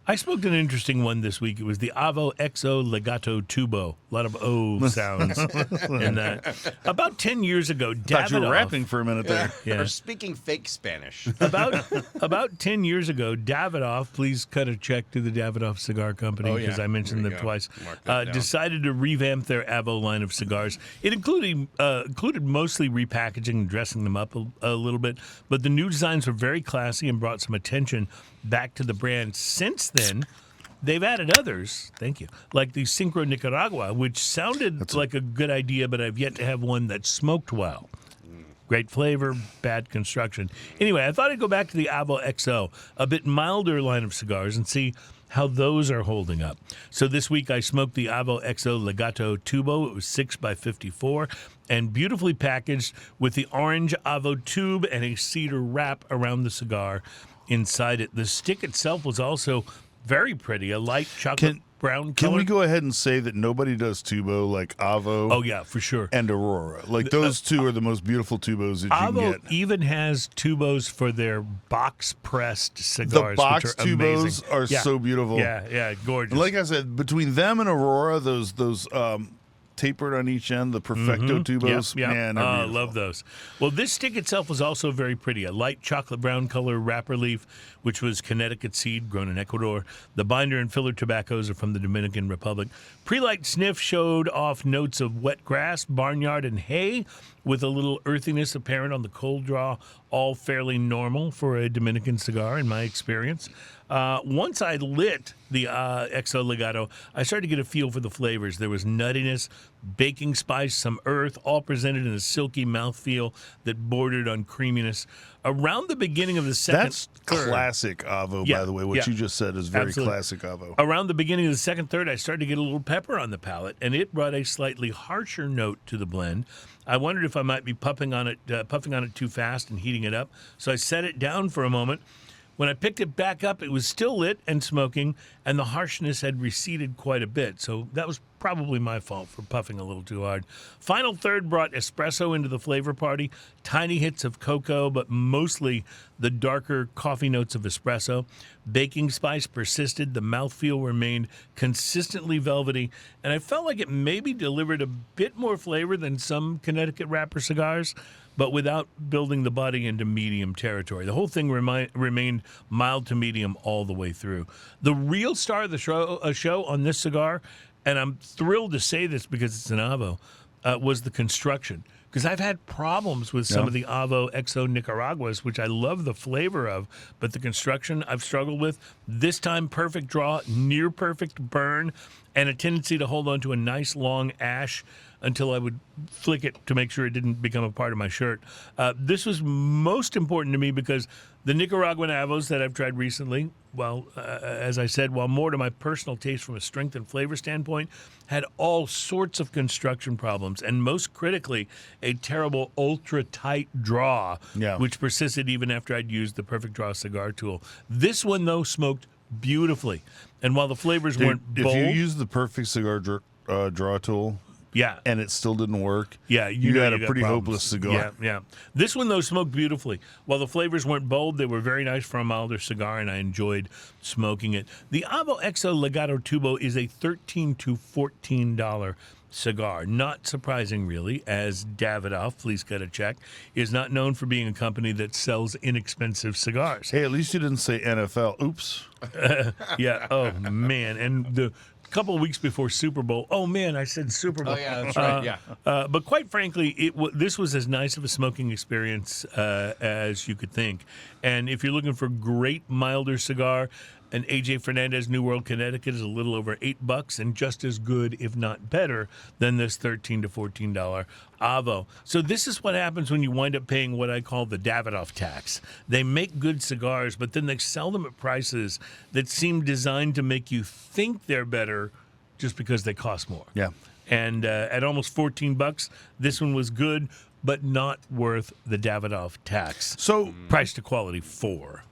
I smoked an interesting one this week. It was the Avo XO Legato Tubo. A lot of O sounds in that. About 10 years ago, Thought you were Davidoff. rapping for a minute there. Yeah. Or speaking fake Spanish. About 10 years ago, Davidoff, please cut a check to the Davidoff Cigar Company Oh, yeah. because I mentioned There them you go. twice. Mark that down. Decided to revamp their Avo line of cigars. It included mostly repackaging and dressing them up a little bit, but the new designs were very classy and brought some attention back to the brand. Since then, they've added others, thank you, like the Synchro Nicaragua, which sounded like a good idea, but I've yet to have one that smoked well. Great flavor, bad construction. Anyway, I thought I'd go back to the Avo XO, a bit milder line of cigars, and see how those are holding up. So this week I smoked the Avo XO Legato Tubo. It was 6x54 and beautifully packaged with the orange Avo tube and a cedar wrap around the cigar inside it. The stick itself was also very pretty, a light chocolate brown color. Can we go ahead and say that nobody does tubo like Avo? Oh, yeah, for sure. And Aurora. Like those two are the most beautiful tubos that you Avo can get. even has tubos for their box-pressed The cigars, box which are tubos amazing. are Yeah. so beautiful. Yeah, gorgeous. Like I said, between them and Aurora, those tapered on each end, the Perfecto tubos, Yep. man, they're I beautiful. love those. Well, this stick itself was also very pretty. A light chocolate brown color wrapper leaf, which was Connecticut seed grown in Ecuador. The binder and filler tobaccos are from the Dominican Republic. Pre-light sniff showed off notes of wet grass, barnyard, and hay, with a little earthiness apparent on the cold draw, all fairly normal for a Dominican cigar in my experience. Once I lit the XO Legato, I started to get a feel for the flavors. There was nuttiness, baking spice, some earth, all presented in a silky mouthfeel that bordered on creaminess. Around the beginning of the second That's classic Avo, Yeah, by the way. What yeah. you just said is very Absolutely. classic Avo. Around the beginning of the second third, I started to get a little pepper on the palate, and it brought a slightly harsher note to the blend. I wondered if I might be puffing on it too fast and heating it up, so I set it down for a moment. When I picked it back up, it was still lit and smoking, and the harshness had receded quite a bit. So that was probably my fault for puffing a little too hard. Final third brought espresso into the flavor party, tiny hits of cocoa, but mostly the darker coffee notes of espresso. Baking spice persisted. The mouthfeel remained consistently velvety, and I felt like it maybe delivered a bit more flavor than some Connecticut wrapper cigars, but without building the body into medium territory. The whole thing remained mild to medium all the way through. The real star of the show on this cigar, and I'm thrilled to say this because it's an Avo, was the construction. Because I've had problems with some of the Avo XO Nicaraguas, which I love the flavor of, but the construction I've struggled with. This time, perfect draw, near perfect burn, and a tendency to hold on to a nice long ash until I would flick it to make sure it didn't become a part of my shirt. This was most important to me because the Nicaraguan Avos that I've tried recently, well, as I said, while more to my personal taste from a strength and flavor standpoint, had all sorts of construction problems, and most critically, a terrible ultra-tight draw, which persisted even after I'd used the Perfect Draw cigar tool. This one, though, smoked beautifully, and while the flavors weren't bold... If you use the Perfect Cigar draw tool... Yeah. And it still didn't work. Yeah, you had a got pretty problems. hopeless cigar. Yeah. This one, though, smoked beautifully. While the flavors weren't bold, they were very nice for a milder cigar, and I enjoyed smoking it. The Avo XO Legato Tubo is a $13 to $14 cigar. Not surprising, really, as Davidoff, please cut a check, is not known for being a company that sells inexpensive cigars. Hey, at least you didn't say NFL. Oops. Yeah. Oh, man. And the couple of weeks before Super Bowl. Oh, man, I said Super Bowl. Oh, yeah, that's right, yeah. But quite frankly, this was as nice of a smoking experience as you could think. And if you're looking for a great, milder cigar, an A.J. Fernandez New World Connecticut is a little over $8 and just as good, if not better, than this $13 to $14 Avo. So this is what happens when you wind up paying what I call the Davidoff tax. They make good cigars, but then they sell them at prices that seem designed to make you think they're better just because they cost more. Yeah. And at almost $14, this one was good, but not worth the Davidoff tax. So price to quality 4.